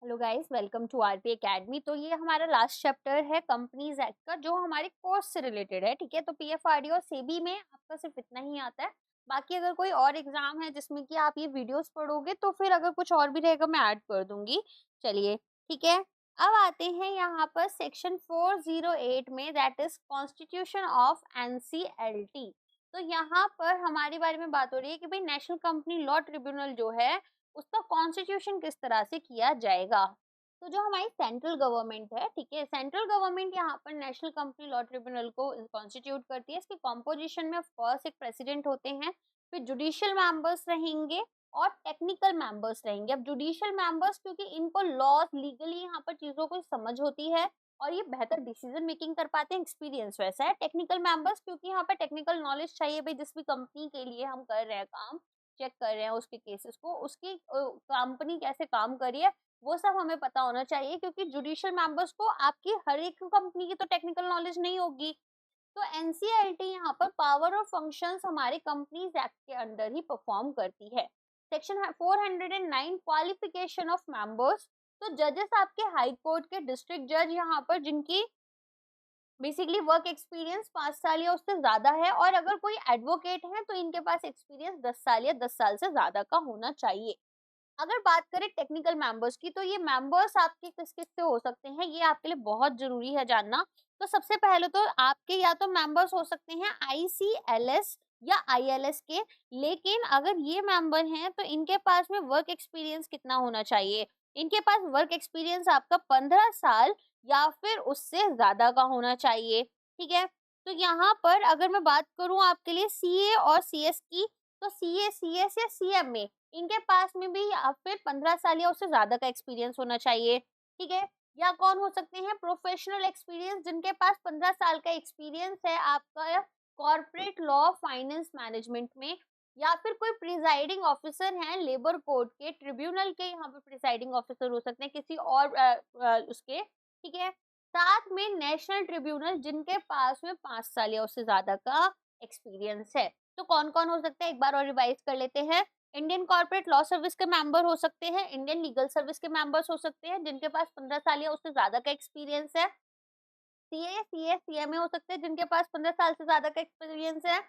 Hello guys, welcome to RP academy. तो ये हमारा लास्ट चैप्टर है कंपनीज एक्ट का, जो हमारे कोर्स से रिलेटेड है। ठीक है, तो पीएफआरडीओ और सेबी में आपका सिर्फ इतना ही आता है। बाकी अगर कोई और एग्जाम है जिसमें कि आप ये वीडियोस पढ़ोगे तो फिर अगर कुछ और भी रहेगा मैं ऐड कर दूंगी। चलिए, ठीक है। अब आते हैं यहाँ पर सेक्शन 408 में, that is constitution of NCLT. तो यहाँ पर हमारे बारे में बात हो रही है कि भाई नेशनल कंपनी लॉ ट्रिब्यूनल जो है उसका कॉन्स्टिट्यूशन किस तरह से किया जाएगा। तो जो हमारी सेंट्रल गवर्नमेंट है, ठीक है, सेंट्रल गवर्नमेंट यहाँ पर नेशनल कंपनी लॉ ट्रिब्यूनल को कॉन्स्टिट्यूट करती है। इसके कॉम्पोजिशन में ऑफ कोर्स एक प्रेसिडेंट होते हैं, फिर जुडिशियल मेंबर्स रहेंगे और टेक्निकल मेंबर्स रहेंगे। अब जुडिशियल मेंबर्स क्योंकि इनको लॉज लीगली यहाँ पर चीजों को समझ होती है और ये बेहतर डिसीजन मेकिंग कर पाते हैं, एक्सपीरियंस वैसा है। टेक्निकल मेंबर्स क्योंकि यहाँ पर टेक्निकल नॉलेज चाहिए, भाई जिस भी कंपनी के लिए हम कर रहे हैं काम, चेक कर रहे हैं उसके केसेस को, उसकी कंपनी कैसे काम कर रही है, वो सब हमें पता होना चाहिए। क्योंकि जुडिशियल मेंबर्स को आपकी हर एक कंपनी की तो टेक्निकल नॉलेज नहीं होगी। तो एनसीएलटी यहाँ पर पावर और फंक्शंस हमारे कंपनीज एक्ट के अंडर ही परफॉर्म करती है। Section 409 qualification of members. तो जजेस आपके हाई कोर्ट के डिस्ट्रिक्ट जज यहाँ पर जिनकी बेसिकली वर्क एक्सपीरियंस 5 साल या उससे ज्यादा है, और अगर कोई एडवोकेट है तो इनके पास एक्सपीरियंस 10 साल या 10 साल से ज्यादा का होना चाहिए। अगर बात करें टेक्निकल मेंबर्स की, तो ये मेंबर्स आपके किस किस से हो सकते हैं, ये आपके लिए बहुत जरूरी है जानना। तो सबसे पहले तो आपके या तो मेंबर्स हो सकते हैं आईसीएलएस या आईएलएस के। लेकिन अगर ये मेंबर हैं तो इनके पास में वर्क एक्सपीरियंस कितना होना चाहिए, इनके पास वर्क एक्सपीरियंस आपका 15 साल या फिर उससे ज्यादा का होना चाहिए। ठीक है, तो यहाँ पर अगर मैं बात करूं आपके लिए सीए और सीएस की, तो सीए, सीएस या सीएमए, इनके पास में भी या फिर 15 साल या उससे ज्यादा का एक्सपीरियंस होना चाहिए। ठीक है, या कौन हो सकते हैं, प्रोफेशनल एक्सपीरियंस, जिनके पास 15 साल का एक्सपीरियंस है आपका कॉर्पोरेट लॉ फाइनेंस मैनेजमेंट में, या फिर कोई प्रिजाइडिंग ऑफिसर हैं लेबर कोर्ट के, ट्रिब्यूनल के, यहाँ पर प्रिजाइडिंग ऑफिसर हो सकते हैं किसी और उसके। ठीक है, साथ में नेशनल ट्रिब्यूनल जिनके पास में 5 साल या उससे ज्यादा का एक्सपीरियंस है। तो कौन कौन हो सकता है, एक बार और रिवाइज कर लेते हैं। इंडियन कॉर्पोरेट लॉ सर्विस के मेंबर हो सकते हैं, इंडियन लीगल सर्विस के मेंबर्स हो सकते हैं जिनके पास 15 साल या उससे ज्यादा का एक्सपीरियंस है। सीए, सीए, सीएमए हो सकते हैं जिनके पास 15 साल से ज्यादा का एक्सपीरियंस है।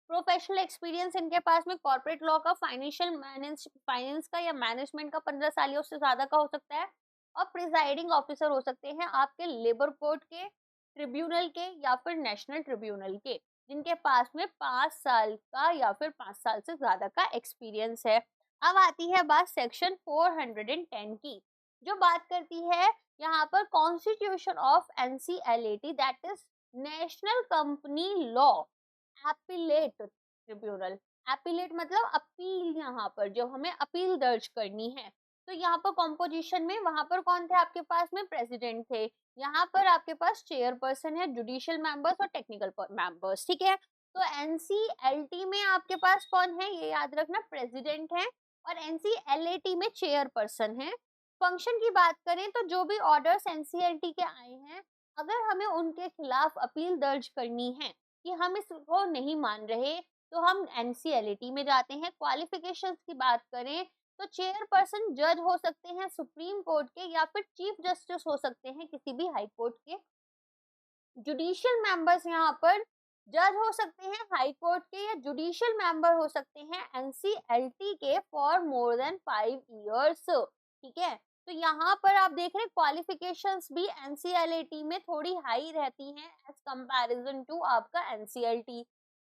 प्रोफेशनल एक्सपीरियंस इनके पास में कॉर्पोरेट लॉ का, फाइनेंशियल फाइनेंस का या मैनेजमेंट का 15 साल या उससे ज्यादा का हो सकता है। और प्रिजाइडिंग ऑफिसर हो सकते हैं आपके लेबर कोर्ट के, ट्रिब्यूनल के या फिर नेशनल ट्रिब्यूनल के, जिनके पास में 5 साल का या फिर 5 साल से ज्यादा का एक्सपीरियंस है। अब आती है बात सेक्शन 410 की, जो बात करती है यहाँ पर constitution of NCLT, that is national company law appellate tribunal. Appellate मतलब अपील, यहाँ पर जो हमें अपील दर्ज करनी है। तो यहाँ पर कॉम्पोजिशन में वहां पर कौन थे आपके पास में, प्रेसिडेंट थे। यहाँ पर आपके पास चेयरपर्सन है, जुडिशियल मेंबर्स और टेक्निकल मेंबर्स। ठीक है, तो एनसीएलटी में आपके पास कौन है, ये याद रखना, प्रेसिडेंट है, और एनसीएलटी में चेयरपर्सन है। फंक्शन की बात करें तो जो भी ऑर्डर्स एनसीएलटी के आए हैं, अगर हमें उनके खिलाफ अपील दर्ज करनी है कि हम इसको नहीं मान रहे, तो हम एनसीएलटी में जाते हैं। क्वालिफिकेशंस की बात करें तो चेयरपर्सन जज हो सकते हैं सुप्रीम कोर्ट के, या फिर चीफ जस्टिस हो सकते हैं किसी भी हाई कोर्ट के। जुडिशियल मेंबर्स यहाँ पर जज हो सकते हैं हाई कोर्ट के, या जुडिशियल मेंबर हो सकते हैं एनसीएलटी के फॉर मोर देन 5 इयर्स। ठीक है, तो यहाँ पर आप देख रहे हैं क्वालिफिकेशंस भी एनसीएलटी में थोड़ी हाई रहती हैं एज कंपैरिजन टू आपका एनसीएलटी।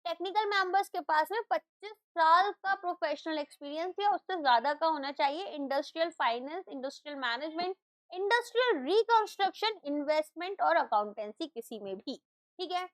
टेक्निकल मेंबर्स के पास में 25 साल का प्रोफेशनल एक्सपीरियंस या उससे ज्यादा का होना चाहिए, industrial finance, industrial management, industrial reconstruction, investment और अकाउंटेंसी किसी में भी। ठीक है,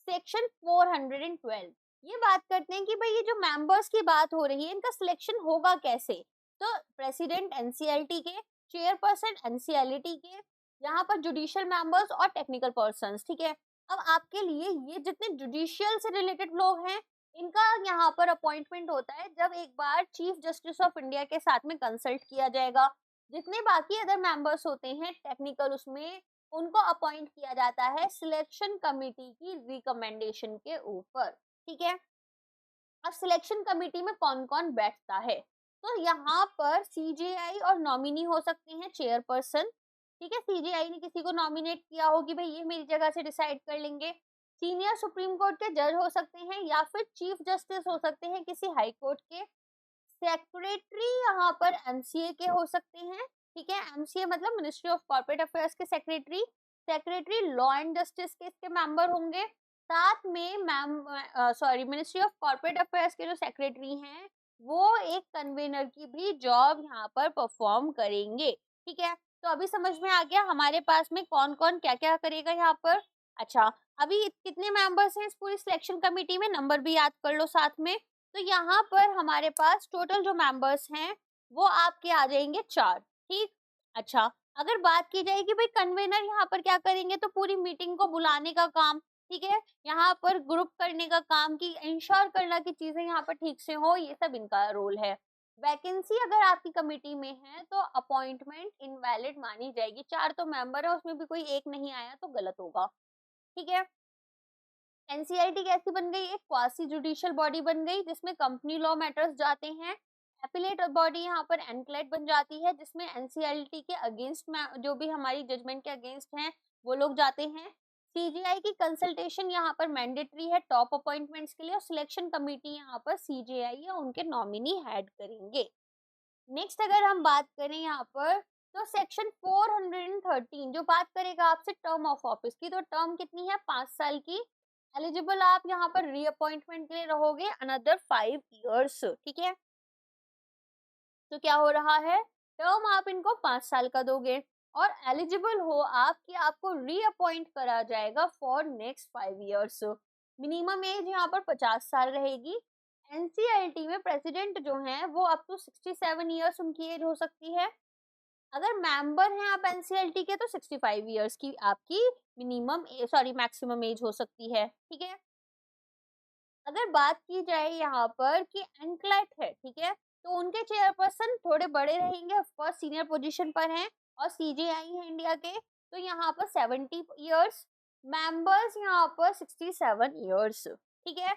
सेक्शन 412 ये बात करते हैं कि भाई ये जो मेंबर्स की बात हो रही है इनका सिलेक्शन होगा कैसे। तो प्रेसिडेंट एनसीएलटी के, चेयरपर्सन एनसीएलटी के, यहाँ पर जुडिशियल मेंबर्स और टेक्निकल पर्संस। ठीक है, अब आपके लिए ये जितने जुडिशियल से रिलेटेड लोग हैं, इनका यहाँ पर अपॉइंटमेंट होता है जब एक बार चीफ जस्टिस ऑफ इंडिया के साथ में कंसल्ट किया जाएगा। जितने बाकी अदर मेंबर्स होते हैं टेक्निकल, उसमें उनको अपॉइंट किया जाता है सिलेक्शन कमिटी की रिकमेंडेशन के ऊपर। ठीक है, अब सिलेक्शन कमिटी में कौन कौन बैठता है, तो यहाँ पर सीजेआई और नॉमिनी हो सकते हैं चेयरपर्सन, ठीक है। सीजेआई ने किसी को नॉमिनेट किया हो कि भाई ये मेरी जगह से डिसाइड कर लेंगे। सीनियर सुप्रीम कोर्ट के जज हो सकते हैं या फिर चीफ जस्टिस हो सकते हैं किसी हाई कोर्ट के। सेक्रेटरी यहाँ पर एमसीए के हो सकते हैं, ठीक है। एमसीए मतलब मिनिस्ट्री ऑफ कॉर्पोरेट अफेयर्स के secretary. Secretary law and justice के इसके मेंबर होंगे। साथ में मिनिस्ट्री ऑफ कॉर्पोरेट अफेयर्स के जो सेक्रेटरी हैं वो एक कन्वेनर की भी जॉब यहाँ पर परफॉर्म करेंगे, ठीक है। तो अभी समझ में आ गया हमारे पास में कौन कौन क्या क्या करेगा यहाँ पर। अच्छा, अभी कितने मेंबर्स हैं इस पूरी सिलेक्शन कमेटी में, नंबर भी याद कर लो साथ में। तो यहाँ पर हमारे पास टोटल जो मेंबर्स हैं वो आपके आ जाएंगे 4, ठीक। अच्छा, अगर बात की जाए कि भाई कन्वेनर यहाँ पर क्या करेंगे, तो पूरी मीटिंग को बुलाने का काम, ठीक है। यहाँ पर ग्रुप करने का काम की इंश्योर करना कि चीजें यहाँ पर ठीक से हो, ये सब इनका रोल है। वैकेंसी अगर आपकी कमेटी में है तो अपॉइंटमेंट इनवैलिड मानी जाएगी। 4 तो मेंबर है, उसमें भी कोई एक नहीं आया तो गलत होगा, ठीक है। एनसीआईटी कैसी बन गई, एक क्वासी जुडिशियल बॉडी बन गई जिसमें कंपनी लॉ मैटर्स जाते हैं। एपिलेट बॉडी यहाँ पर एनक्लेट बन जाती है जिसमें एनसीआईटी के अगेंस्ट में जो भी हमारी जजमेंट के अगेंस्ट हैं वो लोग जाते हैं। सीजीआई की कंसल्टेशन यहाँ पर मैंडेटरी है टॉप अपॉइंटमेंट्स के लिए, और सिलेक्शन कमेटी यहाँ पर सीजीआई या उनके नॉमिनी हेड करेंगे। नेक्स्ट अगर हम बात करें यहाँ पर, तो सेक्शन 413 जो बात करेगा आपसे टर्म ऑफ ऑफिस की, तो टर्म कितनी है, 5 साल की। एलिजिबल आप यहाँ पर रीअपॉइंटमेंट के लिए रहोगे अनदर 5 इयर्स, ठीक है। तो क्या हो रहा है, टर्म आप इनको 5 साल का दोगे और एलिजिबल हो आप कि आपको रीअपॉइंट करा जाएगा for next 5 years. Minimum age यहाँ पर 50 साल रहेगी। एनसीएलटी में प्रेसिडेंट जो हैं वो अप टू 67 इयर्स उनकी एज हो सकती है। अगर मेंबर हैं आप एनसीएलटी के तो 65 इयर्स की आपकी मैक्सिमम एज हो सकती है, ठीक है। अगर बात की जाए यहाँ पर कि एनक्लेट है, ठीक है, तो उनके चेयरपर्सन थोड़े बड़े रहेंगे, ऑफकोर्स सीनियर पोजीशन पर हैं और सीजेआई है इंडिया के, तो यहाँ पर 70 इयर्स। मेंबर्स यहाँ पर 67 इयर्स, ठीक है।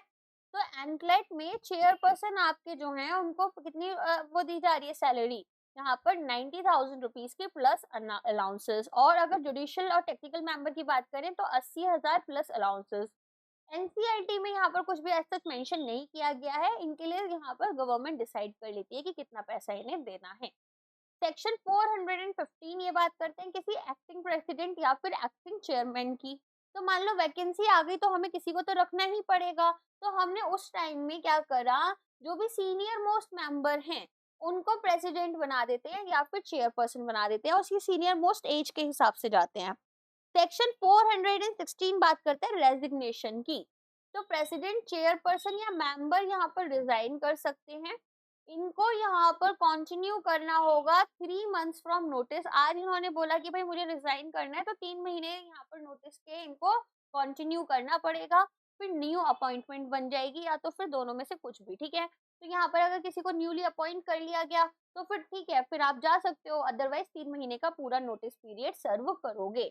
तो एनक्लेट में चेयरपर्सन आपके जो हैं उनको कितनी वो दी जा रही है सैलरी, यहाँ पर 90,000 रुपीज की प्लस अलाउंसेस। और अगर जुडिशियल और टेक्निकल मेंबर की बात करें तो 80,000 प्लस अलाउंसेस। एनसीईआरटी में यहाँ पर कुछ भी ऐसा मेंशन नहीं किया गया है, इनके लिए यहाँ पर गवर्नमेंट डिसाइड कर लेती है कि कितना पैसा इन्हें देना है। सेक्शन 415 ये बात करते हैं किसी एक्टिंग प्रेसिडेंट या फिर एक्टिंग चेयरमैन की। तो मान लो वैकेंसी आ गई तो हमें किसी को तो रखना ही पड़ेगा, तो हमने उस टाइम में क्या करा, जो भी सीनियर मोस्ट मेंबर हैं उनको प्रेसिडेंट बना देते हैं या फिर चेयरपर्सन बना देते हैं, और उसकी सीनियर मोस्ट एज के हिसाब से जाते हैं। सेक्शन 416 बात करते हैं रेजिग्नेशन की। तो प्रेसिडेंट, चेयरपर्सन या मेंबर यहाँ पर रिजाइन कर सकते हैं। इनको यहाँ पर कंटिन्यू करना होगा 3 मंथ्स फ्रॉम नोटिस। आज इन्होंने बोला कि भाई मुझे रिजाइन करना है तो 3 महीने यहाँ पर नोटिस के इनको कंटिन्यू करना पड़ेगा, फिर न्यू अपॉइंटमेंट बन जाएगी या तो फिर दोनों में से कुछ भी, ठीक है। तो यहाँ पर अगर किसी को न्यूली अपॉइंट कर लिया गया तो फिर ठीक है, फिर आप जा सकते हो, अदरवाइज 3 महीने का पूरा नोटिस पीरियड सर्व करोगे।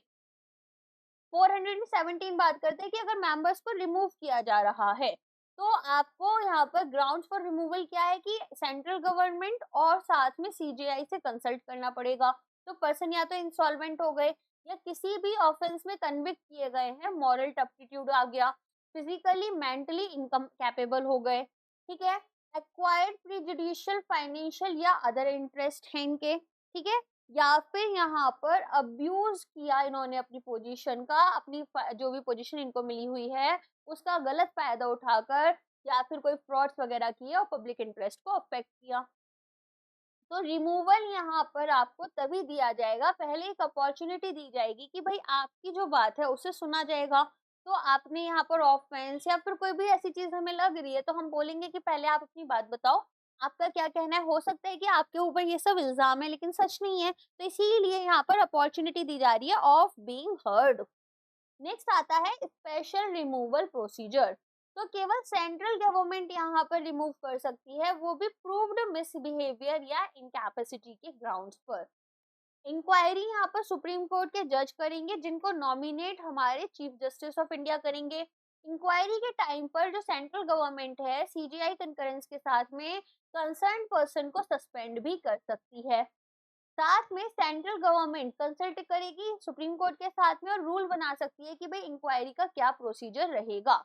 417 बात करते हैं कि अगर मेंबर्स को रिमूव किया जा रहा है तो आपको यहाँ पर ग्राउंड्स फॉर रिमूवल क्या है कि सेंट्रल गवर्नमेंट और साथ में सीजीआई से कंसल्ट करना पड़ेगा। तो पर्सन या तो इंसॉल्वेंट हो गए या किसी भी ऑफेंस में कन्विक्ट किए गए हैं, मॉरल टर्पिट्यूड आ गया, फिजिकली मेंटली इनकम कैपेबल हो गए, ठीक है। एक्वायर्ड प्रीजुडिशियल फाइनेंशियल या अदर इंटरेस्ट है इनके, ठीक है। या फिर यहाँ पर अब्यूज किया इन्होंने अपनी पोजीशन का, अपनी जो भी पोजीशन इनको मिली हुई है उसका गलत फायदा उठाकर या फिर कोई फ्रॉड्स वगैरह किए और पब्लिक इंटरेस्ट को अफेक्ट किया। तो रिमूवल यहाँ पर आपको तभी दिया जाएगा, पहले एक अपॉर्चुनिटी दी जाएगी कि भाई आपकी जो बात है उसे सुना जाएगा। तो आपने यहाँ पर ऑफेंस या फिर कोई भी ऐसी चीज हमें लग रही है तो हम बोलेंगे कि पहले आप अपनी बात बताओ, आपका क्या कहना है। हो सकता है कि आपके ऊपर ये सब इल्जाम है लेकिन सच नहीं है, तो इसीलिए यहाँ पर अपॉर्चुनिटी दी जा रही है ऑफ बीइंग हर्ड। नेक्स्ट आता है स्पेशल रिमूवल प्रोसीजर। तो केवल सेंट्रल गवर्नमेंट यहाँ पर रिमूव कर सकती है, वो भी प्रूव्ड मिसबिहेवियर या इनकैपेसिटी के ग्राउंड्स पर। इंक्वायरी यहाँ पर सुप्रीम कोर्ट के जज करेंगे जिनको नॉमिनेट हमारे चीफ जस्टिस ऑफ इंडिया करेंगे। इंक्वायरी के टाइम पर जो सेंट्रल गवर्नमेंट है सीजीआई कंकरेंस के साथ में कंसर्न पर्सन को सस्पेंड भी कर सकती है। साथ में सेंट्रल गवर्नमेंट कंसल्ट करेगी सुप्रीम कोर्ट के साथ में और रूल बना सकती है कि भाई इंक्वायरी का क्या प्रोसीजर रहेगा।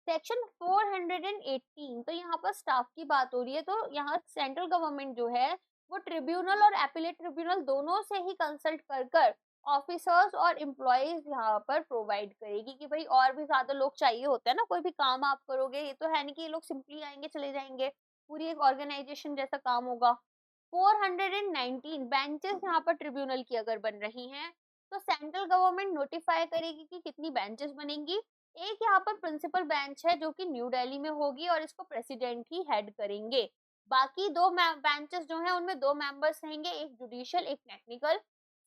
सेक्शन 418, तो यहाँ पर स्टाफ की बात हो रही है, तो यहाँ सेंट्रल गवर्नमेंट जो है वो ट्रिब्यूनल और एपिलेट ट्रिब्यूनल दोनों से ही कंसल्ट कर कर ऑफिसर्स और एम्प्लॉयज यहाँ पर प्रोवाइड करेगी कि भाई और भी ज्यादा लोग चाहिए होते हैं ना, कोई भी काम आप करोगे, ये तो है नहीं कि ये लोग सिंपली आएंगे चले जाएंगे, पूरी एक ऑर्गेनाइजेशन जैसा काम होगा। 419 बेंचेस यहाँ पर ट्रिब्यूनल की अगर बन रही हैं तो सेंट्रल गवर्नमेंट नोटिफाई करेगी कि कितनी बेंचेस बनेंगी। एक यहाँ पर प्रिंसिपल बेंच है जो कि न्यू दिल्ली में होगी और इसको प्रेसिडेंट ही हेड करेंगे। बाकी दो बेंचेस जो हैं उनमें दो मेंबर्स रहेंगे, एक जुडिशियल एक टेक्निकल।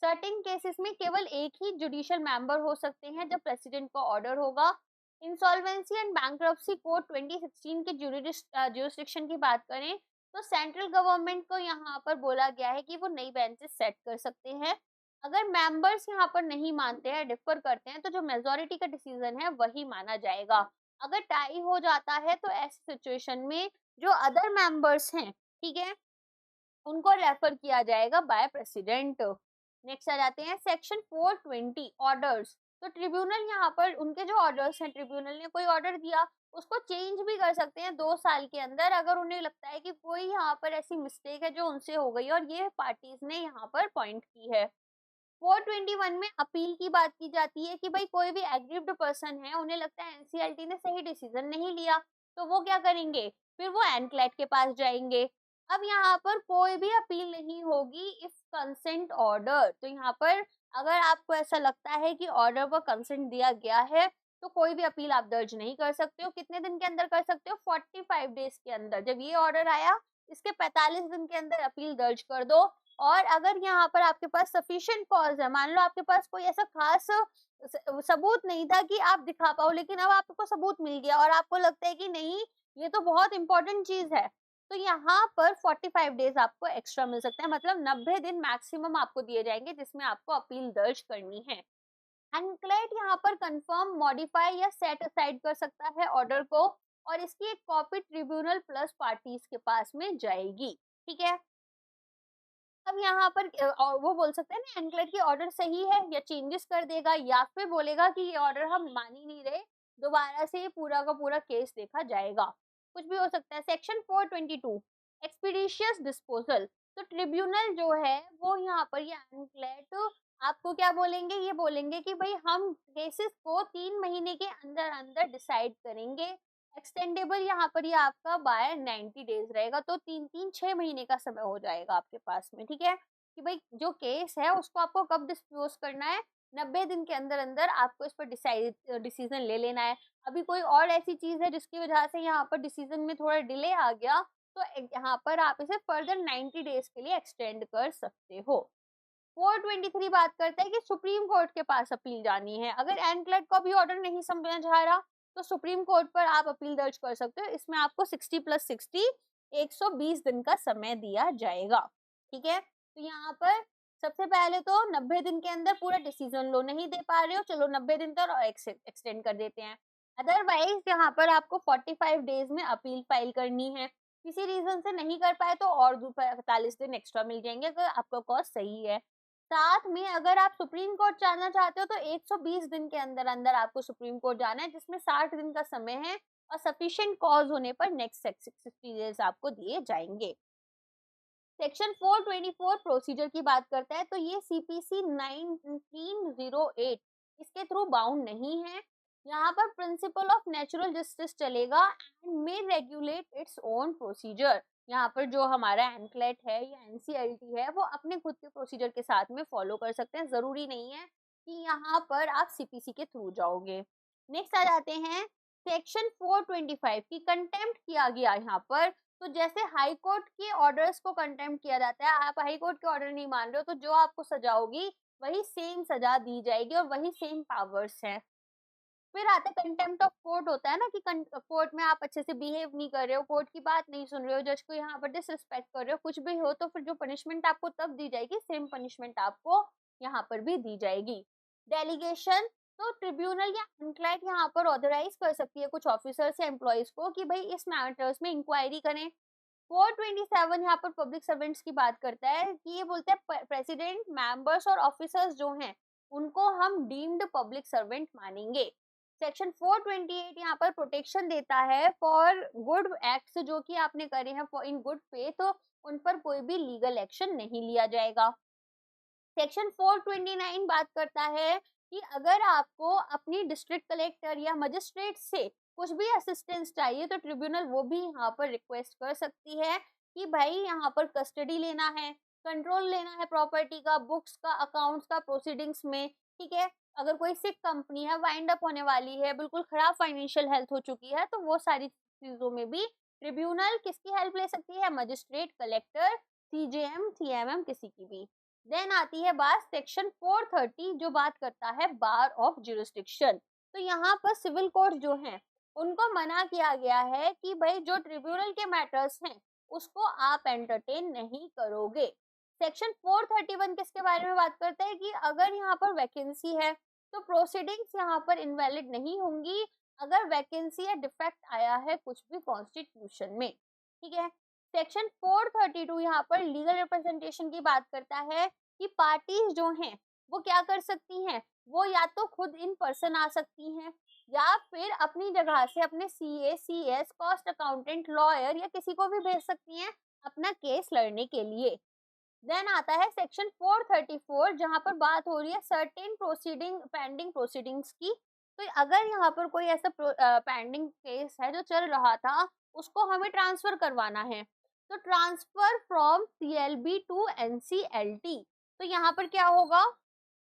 सर्टेन केसेस में केवल एक ही जुडिशियल मेंबर हो सकते हैं जब प्रेसिडेंट का ऑर्डर होगा। इंसॉल्वेंसी एंड बैंक्रप्सी कोड 2016 के ज्यूरिसडिक्शन की बात करें तो सेंट्रल गवर्नमेंट को यहाँ पर बोला गया है कि वो नई बेंचेस सेट कर सकते हैं। अगर मेंबर्स यहाँ पर नहीं मानते हैं, डिफर करते हैं, तो जो मेजोरिटी का डिसीजन है वही माना जाएगा। अगर टाई हो जाता है तो ऐसी सिचुएशन में जो अदर मेंबर्स हैं, ठीक है, उनको रेफर किया जाएगा बाय प्रेसिडेंट। नेक्स्ट आ जाते हैं सेक्शन 420 ऑर्डर्स। तो ट्रिब्यूनल यहाँ पर उनके जो ऑर्डर्स हैं, ट्रिब्यूनल ने कोई ऑर्डर दिया उसको चेंज भी कर सकते हैं 2 साल के अंदर अगर उन्हें लगता है कि कोई यहाँ पर ऐसी मिस्टेक है जो उनसे हो गई और ये पार्टीज ने यहाँ पर पॉइंट की है। 421 में अपील की बात की जाती है कि भाई कोई भी एग्रीव्ड पर्सन है, उन्हें लगता है एनसीएलटी ने सही डिसीजन नहीं लिया, तो वो क्या करेंगे, फिर वो एनक्लेट के पास जाएंगे। अब यहाँ पर कोई भी अपील नहीं होगी इफ कंसेंट ऑर्डर। तो यहाँ पर अगर आपको ऐसा लगता है कि ऑर्डर पर कंसेंट दिया गया है तो कोई भी अपील आप दर्ज नहीं कर सकते हो। कितने दिन के अंदर कर सकते हो, 45 डेज के अंदर। जब ये ऑर्डर आया इसके 45 दिन के अंदर अपील दर्ज कर दो। और अगर यहाँ पर आपके पास सफिशिएंट कॉज है, मान लो आपके पास कोई ऐसा खास सबूत नहीं था कि आप दिखा पाओ, लेकिन अब आपको सबूत मिल गया और आपको लगता है कि नहीं ये तो बहुत इंपॉर्टेंट चीज है, तो यहाँ पर 45 डेज आपको एक्स्ट्रा मिल सकते हैं, मतलब 90 दिन मैक्सिमम आपको दिए जाएंगे जिसमें आपको अपील दर्ज करनी है। एनक्लेट यहाँ पर कंफर्म, मॉडिफाई या सेट असाइड कर सकता है ऑर्डर को और इसकी एक कॉपी ट्रिब्यूनल प्लस पार्टीज के पास में जाएगी। ठीक है, अब यहाँ पर वो बोल सकते हैं ना एनक्लेट की ऑर्डर सही है या चेंजेस कर देगा या फिर बोलेगा कि ये ऑर्डर हम मान ही नहीं रहे, दोबारा से पूरा का पूरा केस देखा जाएगा, कुछ भी हो सकता है। Section 422 expeditious disposal. तो ट्रिब्यूनल जो है वो यहाँ पर ये एनक्लेट आपको क्या बोलेंगे, ये बोलेंगे कि भाई हम केसेस को 3 महीने के अंदर अंदर डिसाइड करेंगे। एक्सटेंडेबल यहाँ पर ये आपका बाय 90 डेज रहेगा, तो 6 महीने का समय हो जाएगा आपके पास में। ठीक है, कि भाई जो केस है उसको आपको कब डिस्पोज करना है, 90 दिन के अंदर अंदर आपको इस पर डिसीजन ले लेना है। अभी कोई और ऐसी चीज है जिसकी वजह से यहाँ पर डिसीजन में थोड़ा डिले आ गया तो यहाँ पर आप इसे फर्दर 90 डेज के लिए एक्सटेंड कर सकते हो। 423 बात करता है कि सुप्रीम कोर्ट के पास अपील जानी है। अगर एनक्लेट को भी ऑर्डर नहीं समझ आ रहा तो सुप्रीम कोर्ट पर आप अपील दर्ज कर सकते हो। इसमें आपको 60 + 60 120 दिन का समय दिया जाएगा। ठीक है, तो यहाँ पर सबसे पहले तो 90 दिन के अंदर पूरा डिसीजन लो, नहीं दे पा रहे हो चलो 90 दिन तक एक्सटेंड कर देते हैं। अदरवाइज यहाँ पर आपको 45 डेज में अपील फाइल करनी है। किसी रीजन से नहीं कर पाए तो और 45 दिन एक्स्ट्रा मिल जाएंगे अगर आपका कॉस्ट सही है। साथ में अगर आप सुप्रीम कोर्ट जाना चाहते हो तो 120 दिन के अंदर अंदर आपको सुप्रीम कोर्ट जाना है, जिसमें 60 दिन का समय है और सफिशिएंट कॉज होने पर नेक्स्ट 60 डेज आपको दिए जाएंगे। सेक्शन 424 प्रोसीजर की बात करता है, तो ये सीपीसी 1908 इसके थ्रू बाउंड नहीं है। यहाँ पर प्रिंसिपल ऑफ नेचुरल जस्टिस चलेगा and may regulate its own procedure. यहाँ पर जो हमारा एनक्लेट है या एनसीएलटी है वो अपने खुद के प्रोसीजर के साथ में फॉलो कर सकते हैं, जरूरी नहीं है कि यहाँ पर आप सीपीसी के थ्रू जाओगे। नेक्स्ट आ जाते हैं सेक्शन 425 की कंटेम्प्ट किया गया यहाँ पर। तो जैसे हाई कोर्ट के ऑर्डर्स को कंटेम्प्ट किया जाता है, आप हाई कोर्ट के ऑर्डर नहीं मान रहे हो तो जो आपको सजा होगी वही सेम सजा दी जाएगी और वही सेम पावर्स हैं। फिर आता है कंटेम्प्ट ऑफ कोर्ट, होता है ना कि कोर्ट में आप अच्छे से बिहेव नहीं कर रहे हो, कोर्ट की बात नहीं सुन रहे हो, जज को यहाँ पर डिसरिस्पेक्ट कर रहे हो, कुछ भी हो, तो फिर जो पनिशमेंट आपको तब दी जाएगी सेम पनिशमेंट आपको यहाँ पर भी दी जाएगी। डेलीगेशन, तो ट्रिब्यूनल या एनक्लेव यहाँ पर ऑथराइज कर सकती है कुछ ऑफिसर्स या एम्प्लॉयज को कि भाई इस मैटर्स में इंक्वायरी करें। 427 यहाँ पर पब्लिक सर्वेंट्स की बात करता है कि ये बोलते हैं प्रेसिडेंट, मेंबर्स और ऑफिसर्स जो हैं उनको हम डीम्ड पब्लिक सर्वेंट मानेंगे। सेक्शन 428 यहाँ पर प्रोटेक्शन देता है फॉर गुड एक्ट्स जो कि आपने करे हैं फॉर इन गुड फेथ, तो उन पर कोई भी लीगल एक्शन नहीं लिया जाएगा। सेक्शन 429 बात करता है कि अगर आपको अपनी डिस्ट्रिक्ट कलेक्टर या मजिस्ट्रेट से कुछ भी असिस्टेंस चाहिए तो ट्रिब्यूनल वो भी यहाँ पर रिक्वेस्ट कर सकती है कि भाई यहाँ पर कस्टडी लेना है, कंट्रोल लेना है प्रॉपर्टी का, बुक्स का, अकाउंट्स का, प्रोसीडिंग्स में, ठीक है। अगर कोई सिक कंपनी है, वाइंड अप होने वाली है, बिल्कुल खराब फाइनेंशियल हेल्थ हो चुकी है, तो वो सारी चीजों में भी ट्रिब्यूनल किसकी हेल्प ले सकती है? मजिस्ट्रेट, कलेक्टर, सीजेएम, सीएमएम, किसी की भी। देन आती है बात सेक्शन 430 जो बात करता है बार ऑफ जुरिस्डिक्शन। तो यहाँ पर सिविल कोर्ट जो हैं उनको मना किया गया है कि भाई जो ट्रिब्यूनल के मैटर्स हैं उसको आप एंटरटेन नहीं करोगे। सेक्शन 431 किसके बारे में बात करता है कि अगर यहाँ पर वैकेंसी है तो प्रोसीडिंग्स यहाँ पर इनवैलिड नहीं होंगी अगर वैकेंसी या डिफेक्ट आया है कुछ भी कॉन्स्टिट्यूशन में, ठीक है। सेक्शन 432 यहाँ पर लीगल रिप्रेजेंटेशन की बात करता है कि पार्टीज जो हैं वो क्या कर सकती हैं, वो या तो खुद इन पर्सन आ सकती हैं या फिर अपनी जगह से अपने CA, CS, cost accountant, lawyer या किसी को भी भेज सकती हैं अपना केस लड़ने के लिए। देन आता है सेक्शन 434 जहां पर बात हो रही है सर्टेन प्रोसीडिंग पेंडिंग प्रोसीडिंग्स की। तो अगर यहाँ पर कोई ऐसा पेंडिंग केस है जो चल रहा था उसको हमें ट्रांसफर करवाना है तो transfer from CLB to NCLT. तो यहाँ पर क्या होगा,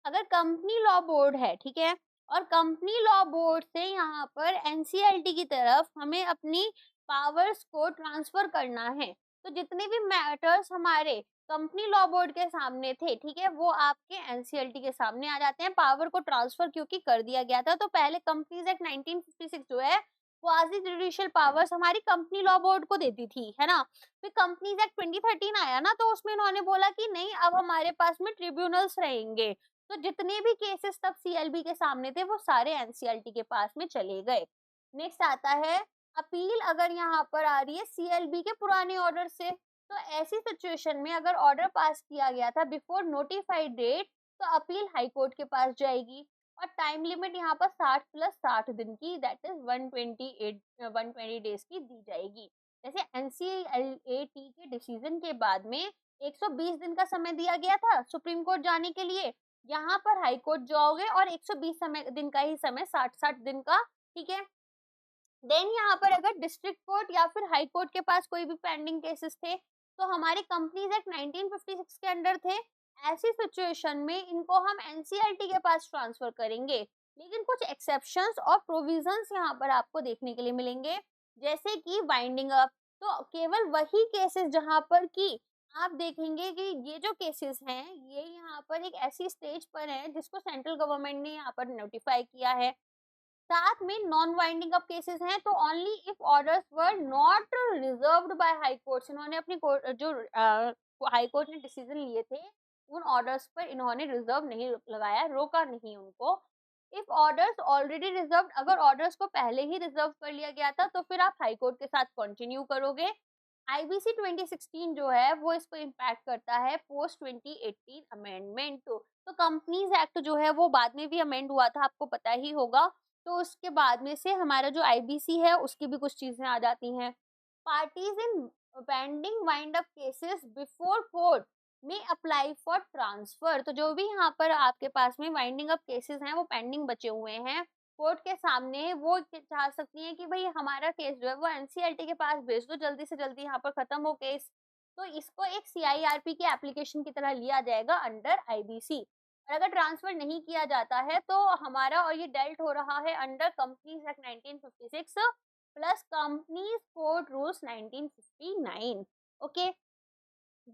अगर कंपनी लॉ बोर्ड है, ठीक है, और कंपनी लॉ बोर्ड से यहाँ पर एनसीएलटी की तरफ हमें अपनी पावर्स को ट्रांसफर करना है तो जितने भी मैटर्स हमारे कंपनी लॉ बोर्ड के सामने थे, ठीक है, वो आपके एनसीएलटी के सामने आ जाते हैं। पावर को ट्रांसफर क्योंकि कर दिया गया था। तो पहले कंपनीज एक्ट 1956 जो है क्वासी जुडिशियल पावर्स हमारी कंपनी लॉ बोर्ड को देती थी, है ना। फिर कंपनीज एक्ट 2013 आया ना, तो उसमें इन्होंने बोला कि नहीं अब हमारे पास में ट्रिब्यूनल्स रहेंगे। तो जितने भी केसेस तब सीएलबी के सामने थे वो सारे एनसीएलटी के पास में चले गए। नेक्स्ट आता है अपील, अगर यहाँ पर आ रही है सीएलबी के पुराने ऑर्डर से। तो ऐसी सिचुएशन में अगर ऑर्डर पास किया गया था बिफोर नोटिफाइड डेट तो अपील हाई कोर्ट के पास जाएगी और टाइम लिमिट यहाँ पर 60 + 60 दिन की, दैट इज 120 डेज की दी जाएगी। जैसे एनसीएलटी के डिसीजन के बाद में 120 दिन का समय दिया गया था सुप्रीम कोर्ट जाने के लिए, यहाँ पर हाई कोर्ट जाओगे और 120 दिन का ही समय, 60-60 दिन का, ठीक है। देन यहाँ पर अगर डिस्ट्रिक्ट कोर्ट या फिर हाई कोर्ट के पास कोई भी पेंडिंग केसेस थे तो हमारे कंपनीज एक्ट 1956 के अंडर थे, ऐसी सिचुएशन में इनको हम एनसीएलटी के पास ट्रांसफर करेंगे। लेकिन कुछ एक्सेप्शंस और प्रोविजंस यहाँ पर आपको देखने के लिए मिलेंगे, जैसे कि वाइंडिंग अप। तो केवल वही केसेस जहाँ पर कि आप देखेंगे कि ये जो केसेस हैं ये यहाँ पर एक ऐसी स्टेज पर है जिसको सेंट्रल गवर्नमेंट ने यहाँ पर नोटिफाई किया है। साथ में नॉन वाइंडिंग अप केसेस हैं तो only if orders were not reserved by high courts, इन्होंने अपनी जो हाई कोर्ट ने डिसीजन लिए थे उन ऑर्डर्स पर इन्होंने रिजर्व नहीं लगाया, रोका नहीं उनको। इफ ऑर्डर्स ऑलरेडी रिजर्व्ड, अगर ऑर्डर्स को पहले ही रिजर्व कर लिया गया था तो फिर आप हाई कोर्ट के साथ कंटिन्यू करोगे। आईबीसी 2016 जो है वो इसको इम्पैक्ट करता है पोस्ट 2018 अमेंडमेंट। तो कंपनीज एक्ट जो है वो बाद में भी अमेंड हुआ था, आपको पता ही होगा। तो उसके बाद में से हमारा जो आईबीसी है उसकी भी कुछ चीजें आ जाती हैं। Parties in pending wind up cases before court में अप्लाई फॉर ट्रांसफर। तो जो भी यहाँ पर आपके पास में वाइंडिंग अप केसेस हैं वो पेंडिंग बचे हुए हैं कोर्ट के सामने, वो चाह सकती हैं कि भाई हमारा केस जो है वो एनसीएलटी के पास भेज दो, जल्दी से जल्दी यहाँ पर खत्म हो केस। तो इसको एक सीआईआरपी की एप्लीकेशन की तरह लिया जाएगा अंडर आईबीसी। और अगर ट्रांसफर नहीं किया जाता है तो हमारा और ये डेल्ट हो रहा है under companies act 1956 plus companies court rules 1959। Okay,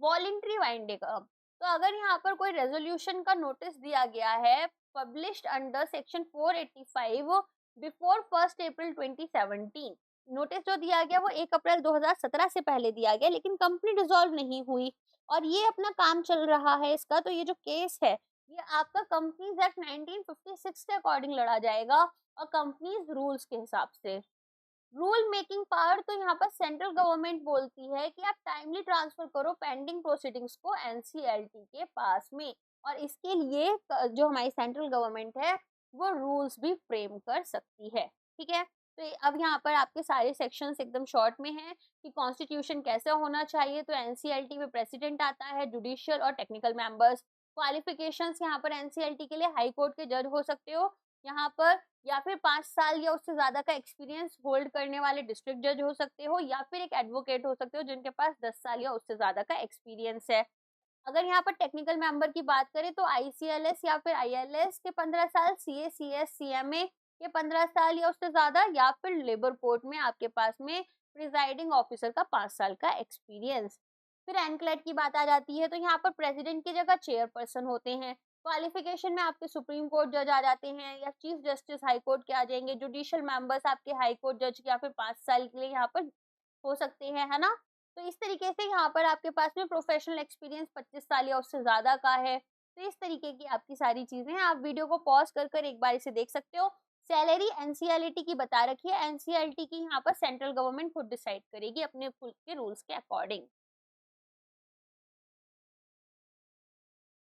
voluntary winding up. तो अगर यहाँ पर कोई रेजोल्यूशन का नोटिस दिया गया है पब्लिश्ड अंडर सेक्शन 485 बिफोर 1 अप्रैल 2017, नोटिस जो दिया गया वो 1 अप्रैल 2017 से पहले दिया गया लेकिन कंपनी डिसॉल्व नहीं हुई और ये अपना काम चल रहा है इसका, तो ये जो केस है ये आपका कंपनीज एक्ट 1956 के अकॉर्डिंग लड़ा जाएगा और कंपनीज रूल्स के हिसाब से। रूल मेकिंग पावर तो यहाँ पर सेंट्रल गवर्नमेंट बोलती है कि आप टाइमली ट्रांसफर करो पेंडिंग प्रोसीडिंग्स को एनसीएलटी के पास में, और इसके लिए जो हमारी सेंट्रल गवर्नमेंट है वो रूल्स भी फ्रेम कर सकती है। ठीक है, तो अब यहाँ पर आपके सारे सेक्शंस एकदम शॉर्ट में हैं कि कॉन्स्टिट्यूशन कैसा होना चाहिए। तो एनसीएलटी में प्रेसिडेंट आता है, जुडिशियल और टेक्निकल मेंबर्स। क्वालिफिकेशंस यहाँ पर एनसीएलटी के लिए हाई कोर्ट के जज हो सकते हो यहाँ पर, या फिर 5 साल या उससे ज़्यादा का एक्सपीरियंस होल्ड करने वाले डिस्ट्रिक्ट जज हो सकते हो, या फिर एक एडवोकेट हो सकते हो जिनके पास 10 साल या उससे ज़्यादा का एक्सपीरियंस है। अगर यहाँ पर टेक्निकल मेंबर की बात करें तो आईसीएलएस या फिर आईएलएस के 15 साल, सीए, सीएस, सीएमए के 15 साल या उससे ज़्यादा, या फिर लेबर कोर्ट में आपके पास में प्रिजाइडिंग ऑफिसर का 5 साल का एक्सपीरियंस। फिर एनक्लेट की बात आ जाती है तो यहाँ पर प्रेसिडेंट की जगह चेयरपर्सन होते हैं। क्वालिफिकेशन में आपके सुप्रीम कोर्ट जज आ जाते हैं या चीफ जस्टिस हाई कोर्ट के आ जाएंगे। जुडिशियल मेंबर्स आपके हाई कोर्ट जज या फिर 5 साल के लिए यहाँ पर हो सकते हैं, है ना। तो इस तरीके से यहाँ पर आपके पास में प्रोफेशनल एक्सपीरियंस 25 साल या उससे ज़्यादा का है। तो इस तरीके की आपकी सारी चीज़ें हैं, आप वीडियो को पॉज़ कर कर एक बार इसे देख सकते हो। सैलरी एनसीएलटी की बता रखी है, एनसीएलटी की यहाँ पर सेंट्रल गवर्नमेंट खुद डिसाइड करेगी अपने खुद के रूल्स के अकॉर्डिंग।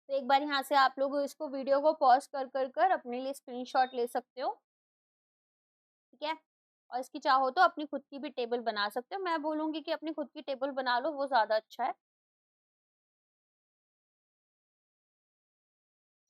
तो एक बार यहाँ से आप लोग इसको वीडियो को पॉज़ कर अपने लिए स्क्रीनशॉट ले सकते हो, ठीक है? और इसकी चाहो तो अपनी खुद की भी टेबल बना सकते हो। मैं बोलूँगी कि अपनी खुद की टेबल बना लो, वो ज़्यादा अच्छा है।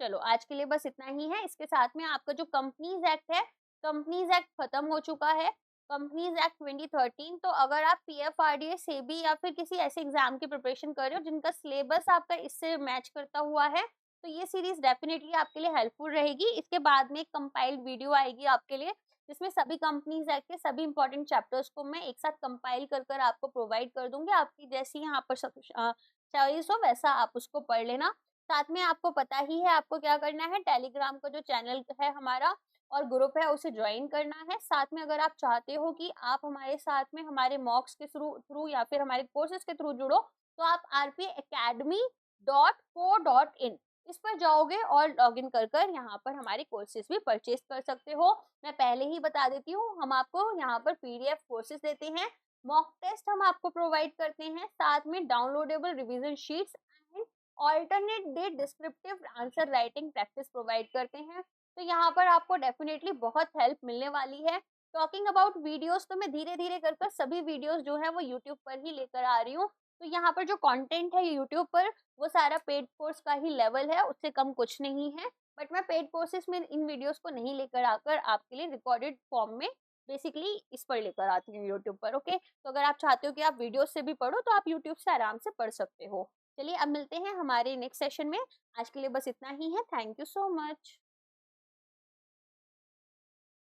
चलो आज के लिए बस इतना ही है। इसके साथ में आपका जो कंपनीज एक्ट है, कंपनीज एक्ट खत्म हो चुका है। कंपनीज एक्ट 2013, तो अगर आप पीएफआरडीए, सेबी या फिर किसी ऐसे एग्जाम की प्रिपरेशन कर रहे हो जिनका सिलेबस आपका इससे मैच करता हुआ है, तो ये सीरीज डेफिनेटली आपके लिए हेल्पफुल रहेगी। इसके बाद में एक कंपाइल्ड वीडियो आएगी आपके लिए जिसमें सभी कंपनीज एक्ट के सभी इंपॉर्टेंट चैप्टर्स को मैं एक साथ कंपाइल कर कर आपको प्रोवाइड कर दूंगी। आपकी जैसी यहाँ पर चॉइस हो वैसा आप उसको पढ़ लेना। साथ में आपको पता ही है आपको क्या करना है, टेलीग्राम का जो चैनल है हमारा और ग्रुप है उसे ज्वाइन करना है। साथ में अगर आप चाहते हो कि आप हमारे साथ में हमारे मॉक्स के थ्रू थ्रू या फिर हमारे कोर्सेज के थ्रू जुड़ो, तो आप rpacademy.co.in इस पर जाओगे और लॉगिन कर कर यहाँ पर हमारे कोर्सेज भी परचेज कर सकते हो। मैं पहले ही बता देती हूँ, हम आपको यहाँ पर पीडीएफ कोर्सेज देते हैं, मॉक टेस्ट हम आपको प्रोवाइड करते हैं, साथ में downloadable revision sheets and alternate day descriptive answer writing practice provide करते हैं। तो यहाँ पर आपको डेफिनेटली बहुत हेल्प मिलने वाली है। टॉकिंग अबाउट वीडियोस, तो मैं धीरे धीरे कर सभी वीडियोस जो है वो यूट्यूब पर ही लेकर आ रही हूँ। तो यहाँ पर जो कंटेंट है यूट्यूब पर वो सारा पेड कोर्स का ही लेवल है, उससे कम कुछ नहीं है। बट मैं पेड कोर्सेज में इन वीडियोस को नहीं लेकर आकर आपके लिए रिकॉर्डेड फॉर्म में बेसिकली इस पर लेकर आती हूँ यूट्यूब पर। ओके, तो अगर आप चाहते हो कि आप वीडियो से भी पढ़ो तो आप यूट्यूब से आराम से पढ़ सकते हो। चलिए अब मिलते हैं हमारे नेक्स्ट सेशन में। आज के लिए बस इतना ही है। Thank you so much.